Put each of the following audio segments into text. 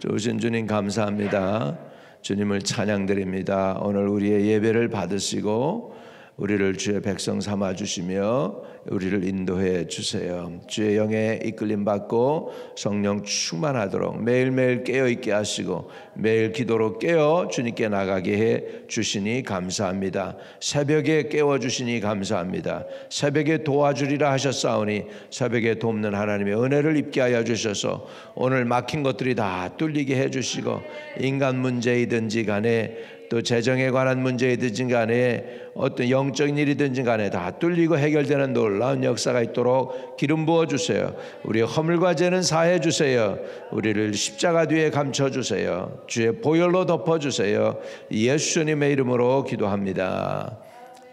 좋으신 주님 감사합니다. 주님을 찬양드립니다. 오늘 우리의 예배를 받으시고 우리를 주의 백성 삼아 주시며 우리를 인도해 주세요. 주의 영에 이끌림 받고 성령 충만하도록 매일매일 깨어있게 하시고 매일 기도로 깨어 주님께 나가게 해 주시니 감사합니다. 새벽에 깨워주시니 감사합니다. 새벽에 도와주리라 하셨사오니 새벽에 돕는 하나님의 은혜를 입게 하여 주셔서 오늘 막힌 것들이 다 뚫리게 해 주시고 인간 문제이든지 간에 또 재정에 관한 문제이든지 간에 어떤 영적인 일이든지 간에 다 뚫리고 해결되는 놀라운 역사가 있도록 기름 부어주세요. 우리의 허물과 죄는 사해 주세요. 우리를 십자가 뒤에 감춰주세요. 주의 보혈로 덮어주세요. 예수님의 이름으로 기도합니다.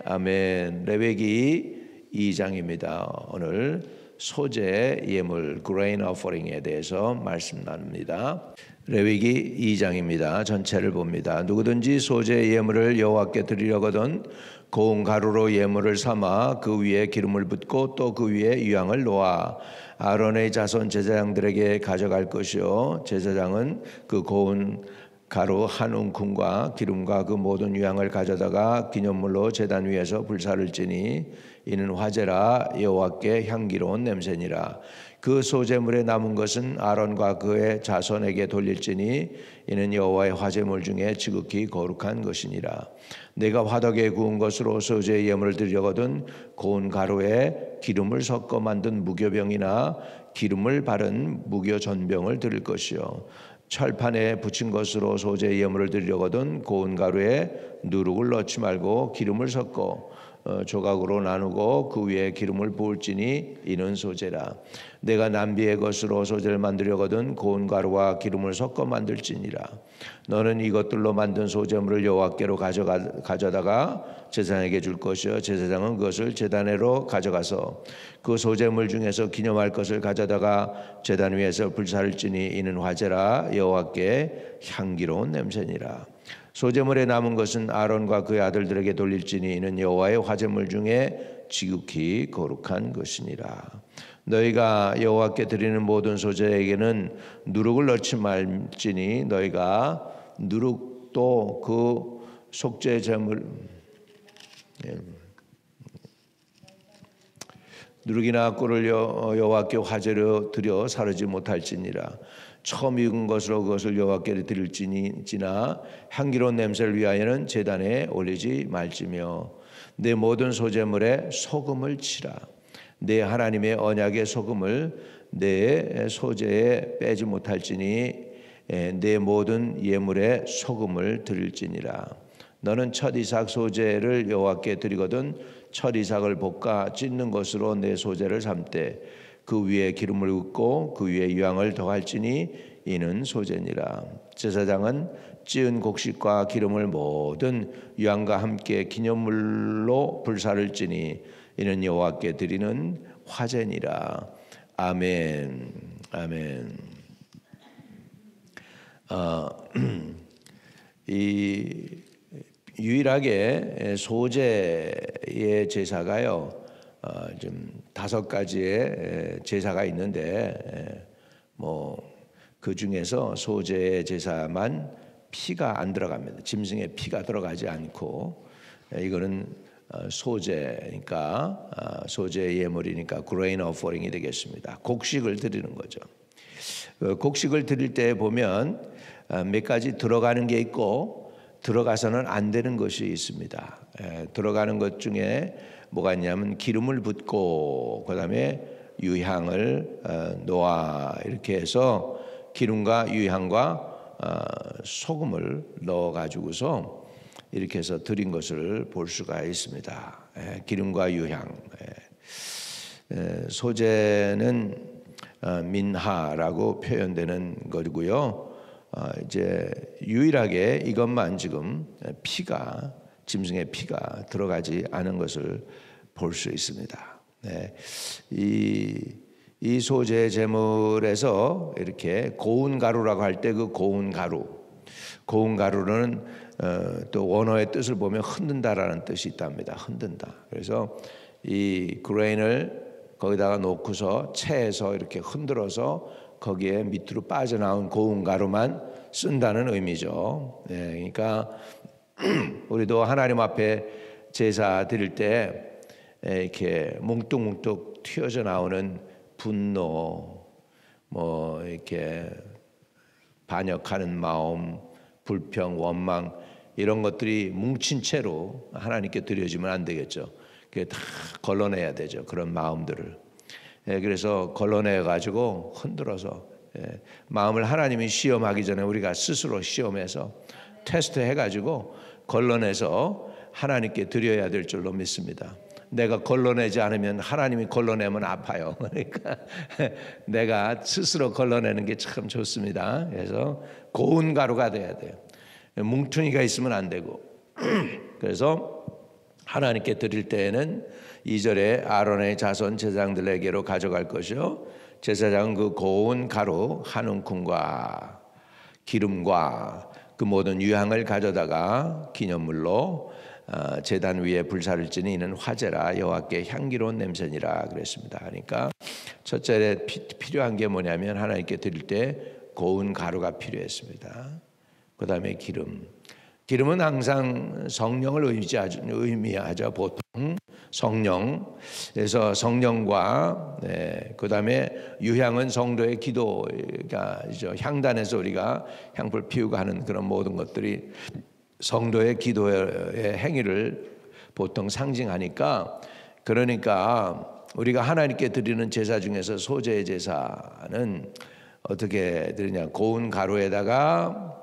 아멘. 레위기 2장입니다. 오늘 소재 예물 grain offering에 대해서 말씀 나눕니다. 레위기 2장입니다. 전체를 봅니다. 누구든지 소재 예물을 여호와께 드리려거든 고운 가루로 예물을 삼아 그 위에 기름을 붓고 또 그 위에 유향을 놓아 아론의 자손 제사장들에게 가져갈 것이요 제사장은 그 고운 가루 한 웅큼과 기름과 그 모든 유향을 가져다가 기념물로 제단 위에서 불사를 지니 이는 화제라 여호와께 향기로운 냄새니라. 그 소제물에 남은 것은 아론과 그의 자손에게 돌릴지니 이는 여호와의 화제물 중에 지극히 거룩한 것이니라. 내가 화덕에 구운 것으로 소제 예물을 드리려거든 고운 가루에 기름을 섞어 만든 무교병이나 기름을 바른 무교전병을 드릴 것이요 철판에 붙인 것으로 소재 예물을 드리려거든 고운 가루에 누룩을 넣지 말고 기름을 섞어 조각으로 나누고 그 위에 기름을 부을지니 이는 소재라. 내가 남비의 것으로 소재를 만들려거든 고운 가루와 기름을 섞어 만들지니라. 너는 이것들로 만든 소재물을 여호와께로 가져다가 제사장에게 줄 것이요 제사장은 그것을 제단으로 가져가서 그 소재물 중에서 기념할 것을 가져다가 제단 위에서 불사를 지니 이는 화제라 여호와께 향기로운 냄새니라. 소제물에 남은 것은 아론과 그의 아들들에게 돌릴지니 이는 여호와의 화제물 중에 지극히 거룩한 것이니라. 너희가 여호와께 드리는 모든 소제에게는 누룩을 넣지 말지니 너희가 누룩도 그 속죄 제물 누룩이나 꿀을 여호와께 화제로 드려 사르지 못할지니라. 처음 익은 것으로 그것을 여호와께 드릴지나 향기로운 냄새를 위하여는 제단에 올리지 말지며 내 모든 소제물에 소금을 치라. 내 하나님의 언약의 소금을 내 소제에 빼지 못할지니 내 모든 예물에 소금을 드릴지니라. 너는 첫 이삭 소제를 여호와께 드리거든 첫 이삭을 볶아 찢는 것으로 내 소제를 삼되 그 위에 기름을 붓고 그 위에 유향을 더할지니 이는 소제니라. 제사장은 찌은 곡식과 기름을 모든 유향과 함께 기념물로 불사를 지니 이는 여호와께 드리는 화제니라. 아멘. 아멘. 이 유일하게 소제의 제사가요. 좀 5가지의 제사가 있는데 그 중에서 소제의 제사만 피가 안 들어갑니다. 짐승의 피가 들어가지 않고 이거는 소제니까 소제 예물이니까 grain offering이 되겠습니다. 곡식을 드리는 거죠. 곡식을 드릴 때 보면 몇 가지 들어가는 게 있고 들어가서는 안 되는 것이 있습니다. 들어가는 것 중에 뭐가 있냐면 기름을 붓고 그다음에 유향을 놓아 이렇게 해서 기름과 유향과 소금을 넣어 가지고서 이렇게 해서 드린 것을 볼 수가 있습니다. 기름과 유향. 소제는 민하라고 표현되는 것이고요. 이제 유일하게 이것만 지금 피가 짐승의 피가 들어가지 않은 것을 볼 수 있습니다. 이 소제 제물에서 이렇게 고운 가루라고 할 때 그 고운 가루는 또 원어의 뜻을 보면 흔든다라는 뜻이 있답니다. 흔든다. 그래서 이 그레인을 거기다가 놓고서 체에서 이렇게 흔들어서 거기에 밑으로 빠져나온 고운 가루만 쓴다는 의미죠. 그러니까 우리도 하나님 앞에 제사 드릴 때 이렇게 뭉뚝뭉뚝 튀어져 나오는 분노, 뭐 이렇게 반역하는 마음, 불평, 원망 이런 것들이 뭉친 채로 하나님께 드려지면 안 되겠죠. 그게 다 걸러내야 되죠. 그런 마음들을. 그래서 걸러내 가지고 흔들어서 마음을 하나님이 시험하기 전에 우리가 스스로 시험해서 테스트해 가지고 걸러내서 하나님께 드려야 될 줄로 믿습니다. 내가 걸러내지 않으면 하나님이 걸러내면 아파요. 그러니까 내가 스스로 걸러내는 게 참 좋습니다. 그래서 고운 가루가 돼야 돼요. 뭉퉁이가 있으면 안 되고. 그래서 하나님께 드릴 때에는 2절에 아론의 자손 제사장들에게로 가져갈 것이요 제사장은 그 고운 가루 한 움큼과 기름과 그 모든 유향을 가져다가 기념물로 제단 위에 불사를 지니 이는 화제라 여호와께 향기로운 냄새니라 그랬습니다. 그러니까 첫째에 필요한 게 뭐냐면 하나님께 드릴 때 고운 가루가 필요했습니다. 그 다음에 기름은 항상 성령을 의미하죠. 보통 성령. 그래서 성령과 그 다음에 유향은 성도의 기도가 향단에서 우리가 향불 피우고 하는 그런 모든 것들이 성도의 기도의 행위를 보통 상징하니까, 그러니까 우리가 하나님께 드리는 제사 중에서 소제의 제사는 어떻게 드리냐, 고운 가루에다가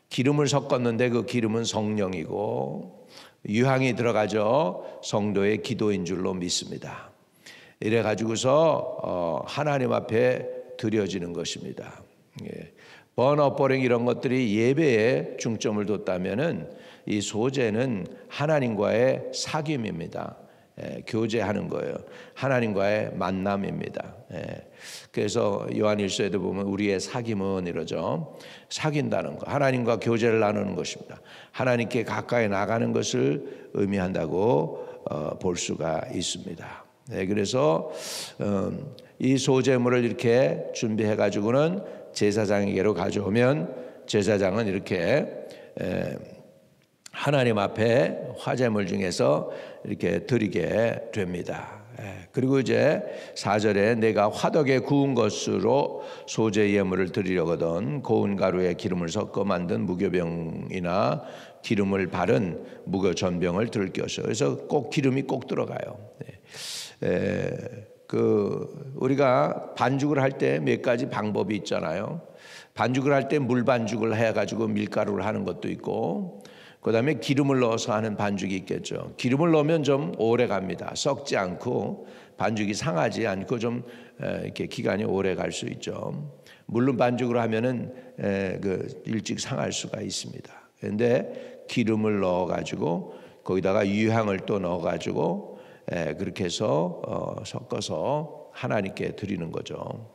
기름을 섞었는데 그 기름은 성령이고 유향이 들어가죠. 성도의 기도인 줄로 믿습니다. 이래 가지고서 하나님 앞에 드려지는 것입니다. 번어버링 이런 것들이 예배에 중점을 뒀다면은 이 소제는 하나님과의 사귐입니다. 교제하는 거예요. 하나님과의 만남입니다. 그래서 요한일서에도 보면 우리의 사귐은 이러죠. 사귄다는 거, 하나님과 교제를 나누는 것입니다. 하나님께 가까이 나가는 것을 의미한다고 볼 수가 있습니다. 그래서 이 소제물을 이렇게 준비해 가지고는 제사장에게로 가져오면 제사장은 이렇게 하나님 앞에 화제물 중에서 이렇게 드리게 됩니다. 그리고 이제 4절에 내가 화덕에 구운 것으로 소제 예물을 드리려거든 고운 가루에 기름을 섞어 만든 무교병이나 기름을 바른 무교전병을 들을 것이요. 그래서 꼭 기름이 꼭 들어가요. 우리가 반죽을 할 때 몇 가지 방법이 있잖아요. 반죽을 할 때 물 반죽을 해가지고 밀가루를 하는 것도 있고, 그 다음에 기름을 넣어서 하는 반죽이 있겠죠. 기름을 넣으면 좀 오래 갑니다. 썩지 않고 반죽이 상하지 않고 좀 이렇게 기간이 오래 갈 수 있죠. 물론 반죽으로 하면은 일찍 상할 수가 있습니다. 그런데 기름을 넣어가지고 거기다가 유향을 또 넣어가지고 그렇게 해서 섞어서 하나님께 드리는 거죠.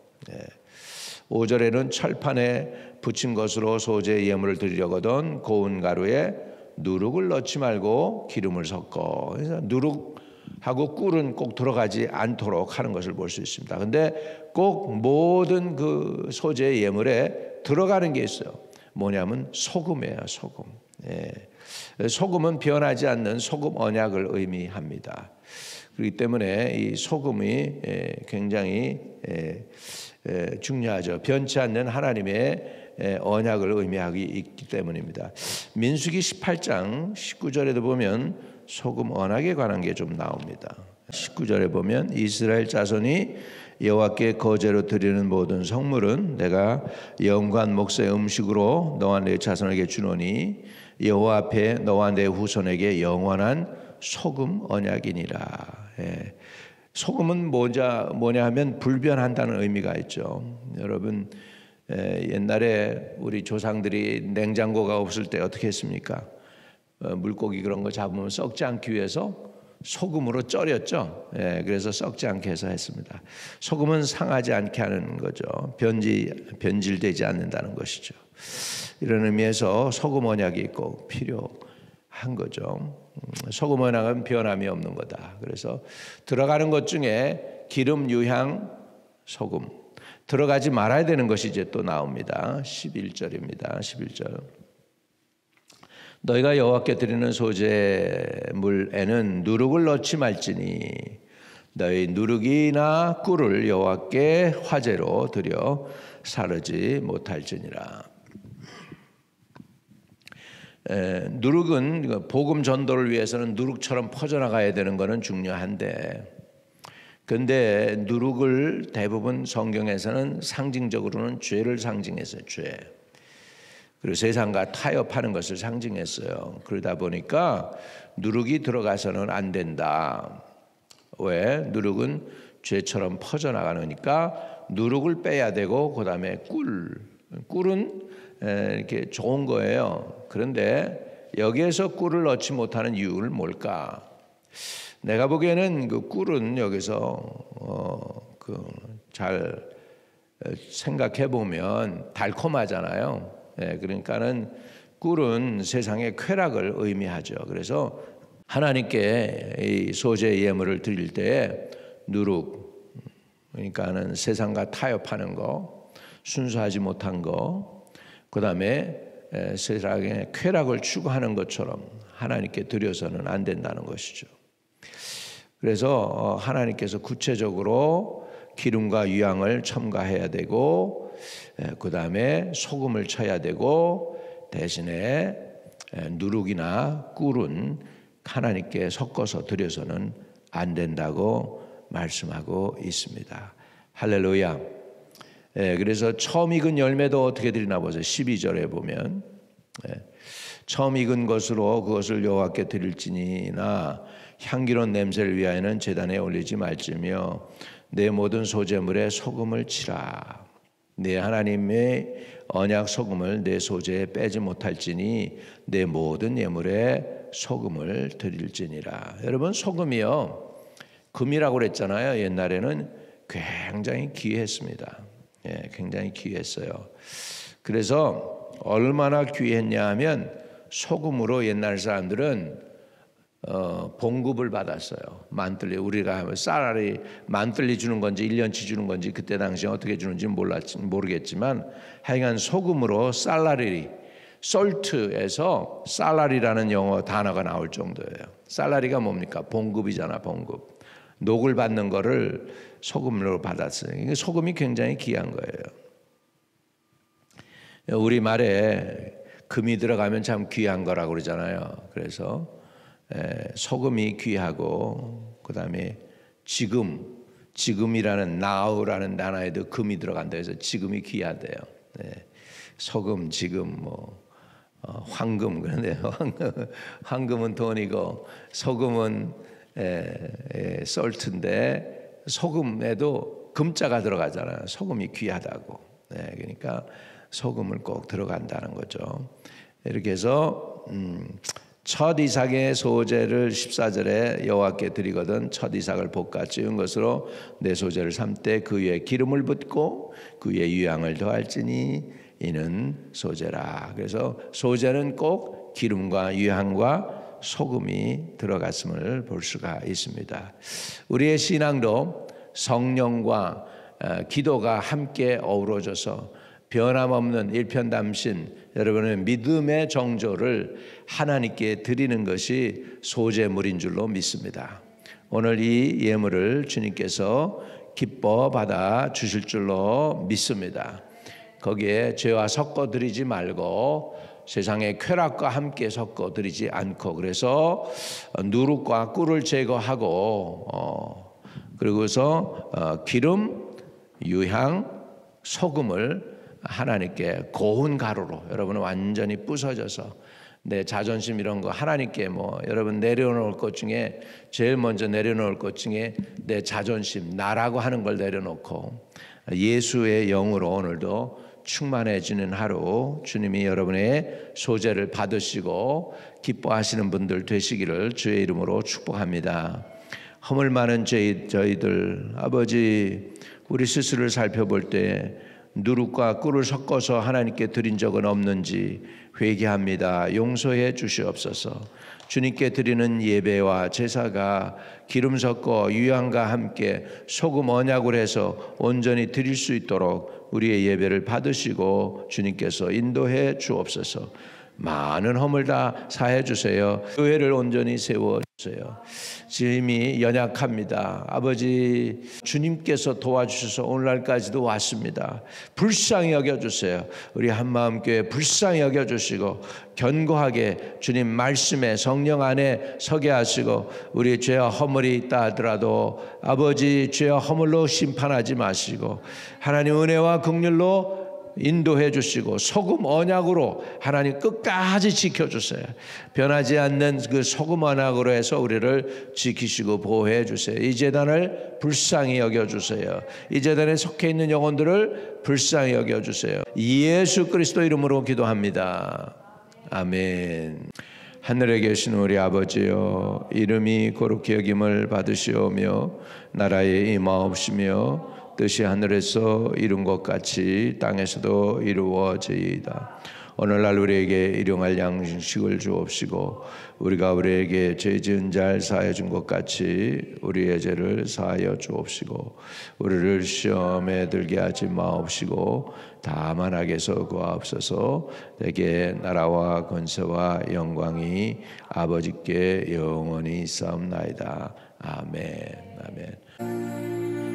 5절에는 철판에 붙인 것으로 소제 예물을 드리려거든 고운 가루에 누룩을 넣지 말고 기름을 섞어. 그래서 누룩하고 꿀은 꼭 들어가지 않도록 하는 것을 볼 수 있습니다. 근데 꼭 모든 그 소제 예물에 들어가는 게 있어요. 뭐냐면 소금이에요. 소금. 소금은 변하지 않는 소금 언약을 의미합니다. 그렇기 때문에 이 소금이 굉장히 중요하죠. 변치 않는 하나님의 언약을 의미하기 있기 때문입니다. 민수기 18장 19절에도 보면 소금 언약에 관한 게 좀 나옵니다. 19절에 보면 이스라엘 자손이 여호와께 거제로 드리는 모든 성물은 내가 영관 목사의 음식으로 너와 내 자손에게 주노니 여호와 앞에 너와 내 후손에게 영원한 소금 언약이니라. 소금은 뭐냐 하면 불변한다는 의미가 있죠. 여러분 옛날에 우리 조상들이 냉장고가 없을 때 어떻게 했습니까? 물고기 그런 거 잡으면 썩지 않기 위해서 소금으로 절였죠. 그래서 썩지 않게 해서 했습니다. 소금은 상하지 않게 하는 거죠. 변질되지 않는다는 것이죠. 이런 의미에서 소금 언약이 꼭 필요한 거죠. 소금 언약은 변함이 없는 거다. 그래서 들어가는 것 중에 기름, 유향, 소금, 들어가지 말아야 되는 것이 이제 또 나옵니다. 11절입니다. 11절. 너희가 여호와께 드리는 소제물에는 누룩을 넣지 말지니 너희 누룩이나 꿀을 여호와께 화제로 드려 사르지 못할지니라. 누룩은 복음 전도를 위해서는 누룩처럼 퍼져나가야 되는 것은 중요한데, 근데 누룩을 대부분 성경에서는 상징적으로는 죄를 상징했어요. 죄. 그리고 세상과 타협하는 것을 상징했어요. 그러다 보니까 누룩이 들어가서는 안 된다. 왜? 누룩은 죄처럼 퍼져나가니까 누룩을 빼야 되고, 그 다음에 꿀은 이렇게 좋은 거예요. 그런데 여기에서 꿀을 넣지 못하는 이유는 뭘까? 내가 보기에는 그 꿀은 여기서 잘 생각해 보면 달콤하잖아요. 그러니까는 꿀은 세상의 쾌락을 의미하죠. 그래서 하나님께 이 소제 예물을 드릴 때 누룩, 그러니까는 세상과 타협하는 거, 순수하지 못한 거, 그 다음에 세상의 쾌락을 추구하는 것처럼 하나님께 드려서는 안 된다는 것이죠. 그래서 하나님께서 구체적으로 기름과 유향을 첨가해야 되고, 그 다음에 소금을 쳐야 되고, 대신에 누룩이나 꿀은 하나님께 섞어서 드려서는 안 된다고 말씀하고 있습니다. 할렐루야. 그래서 처음 익은 열매도 어떻게 드리나 보세요. 12절에 보면 처음 익은 것으로 그것을 여호와께 드릴지니나 향기로운 냄새를 위하여는 제단에 올리지 말지며 내 모든 소제물에 소금을 치라. 내 하나님의 언약 소금을 내 소제에 빼지 못할지니 내 모든 예물에 소금을 드릴지니라. 여러분, 소금이요, 금이라고 그랬잖아요. 옛날에는 굉장히 귀했습니다. 굉장히 귀했어요. 그래서 얼마나 귀했냐 하면 소금으로 옛날 사람들은 봉급을 받았어요. 만들리, 우리가 쌀알이 만들리 주는 건지 1년치 주는 건지 그때 당시에 어떻게 주는지 모르겠지만 하여간 소금으로 쌀라리, 솔트에서 쌀라리라는 영어 단어가 나올 정도예요. 쌀라리가 뭡니까? 봉급이잖아, 봉급. 녹을 받는 거를 소금으로 받았어요. 소금이 굉장히 귀한 거예요. 우리 말에 금이 들어가면 참 귀한 거라고 그러잖아요. 그래서 소금이 귀하고, 그 다음에 지금이라는 now라는 단어에도 금이 들어간다 해서 지금이 귀하대요. 소금, 지금, 황금. 그런데 황금은 돈이고 소금은 솔트인데 소금에도 금자가 들어가잖아요. 소금이 귀하다고. 그러니까 소금을 꼭 들어간다는 거죠. 이렇게 해서 첫 이삭의 소제를 14절에 여호와께 드리거든 첫 이삭을 볶아 찌운 것으로 내 소제를 삼되 그 위에 기름을 붓고 그 위에 유향을 더할지니 이는 소제라. 그래서 소제는 꼭 기름과 유향과 소금이 들어갔음을 볼 수가 있습니다. 우리의 신앙도 성령과 기도가 함께 어우러져서 변함없는 일편담신 여러분의 믿음의 정조를 하나님께 드리는 것이 소제물인 줄로 믿습니다. 오늘 이 예물을 주님께서 기뻐 받아 주실 줄로 믿습니다. 거기에 죄와 섞어 드리지 말고 세상의 쾌락과 함께 섞어 드리지 않고, 그래서 누룩과 꿀을 제거하고 그리고서 기름, 유향, 소금을 하나님께 고운 가루로 여러분은 완전히 부서져서 내 자존심 이런 거 하나님께 여러분 내려놓을 것 중에 제일 먼저 내려놓을 것 중에 내 자존심, 나라고 하는 걸 내려놓고 예수의 영으로 오늘도 충만해지는 하루, 주님이 여러분의 소제를 받으시고 기뻐하시는 분들 되시기를 주의 이름으로 축복합니다. 허물 많은 저희들 아버지, 우리 스스로를 살펴볼 때 누룩과 꿀을 섞어서 하나님께 드린 적은 없는지 회개합니다. 용서해 주시옵소서. 주님께 드리는 예배와 제사가 기름 섞어 유향과 함께 소금 언약을 해서 온전히 드릴 수 있도록 우리의 예배를 받으시고 주님께서 인도해 주옵소서. 많은 허물 다 사해 주세요. 교회를 온전히 세워 주세요. 지금이 연약합니다. 아버지, 주님께서 도와주셔서 오늘날까지도 왔습니다. 불쌍히 여겨주세요. 우리 한마음교회 불쌍히 여겨주시고 견고하게 주님 말씀에 성령 안에 서게 하시고, 우리 죄와 허물이 있다 하더라도 아버지 죄와 허물로 심판하지 마시고 하나님 은혜와 긍휼로 인도해 주시고 소금 언약으로 하나님 끝까지 지켜주세요. 변하지 않는 그 소금 언약으로 해서 우리를 지키시고 보호해 주세요. 이 재단을 불쌍히 여겨주세요. 이 재단에 속해 있는 영혼들을 불쌍히 여겨주세요. 예수 그리스도 이름으로 기도합니다. 아멘. 하늘에 계신 우리 아버지여, 이름이 거룩히 여김을 받으시오며 나라에 임하옵시며 뜻이 하늘에서 이룬 것 같이 땅에서도 이루어지이다. 오늘날 우리에게 일용할 양식을 주옵시고 우리가 우리에게 죄 지은 자를 사하여 준 것 같이 우리의 죄를 사하여 주옵시고 우리를 시험에 들게 하지 마옵시고 다만 악에서 구하옵소서. 내게 나라와 권세와 영광이 아버지께 영원히 있사옵나이다. 아멘. 아멘.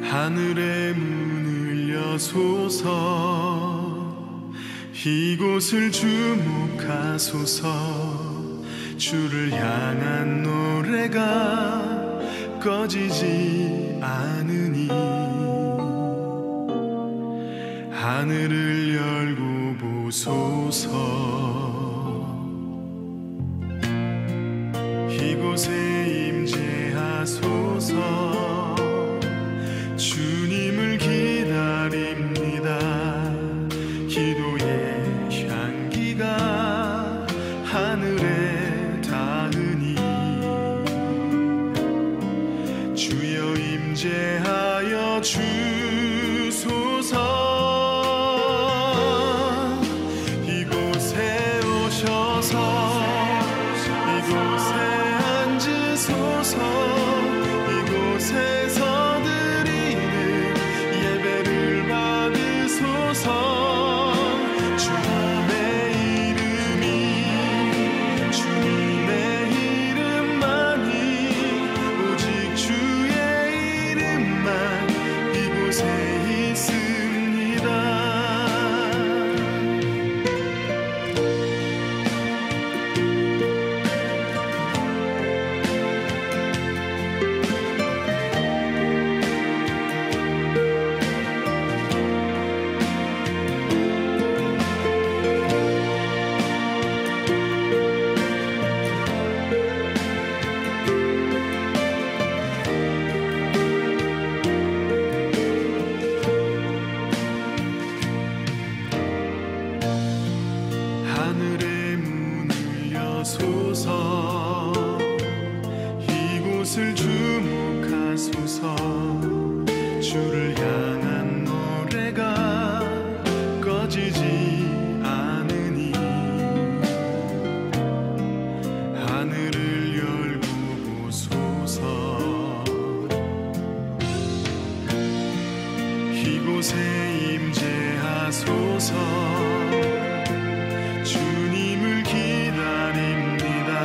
하늘의 문을 여소서, 이곳을 주목하소서. 주를 향한 노래가 꺼지지 않으니 하늘을 열고 보소서. 이곳에 임재하소서. 주님을 기다립니다. 기도의 향기가 하늘에 닿으니 주여 임재하여 주소서. 이곳에 오셔서 이곳에 앉으소서. 이곳에서 주님을 기다립니다.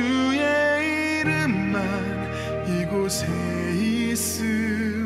주의 이름만 이곳에 있음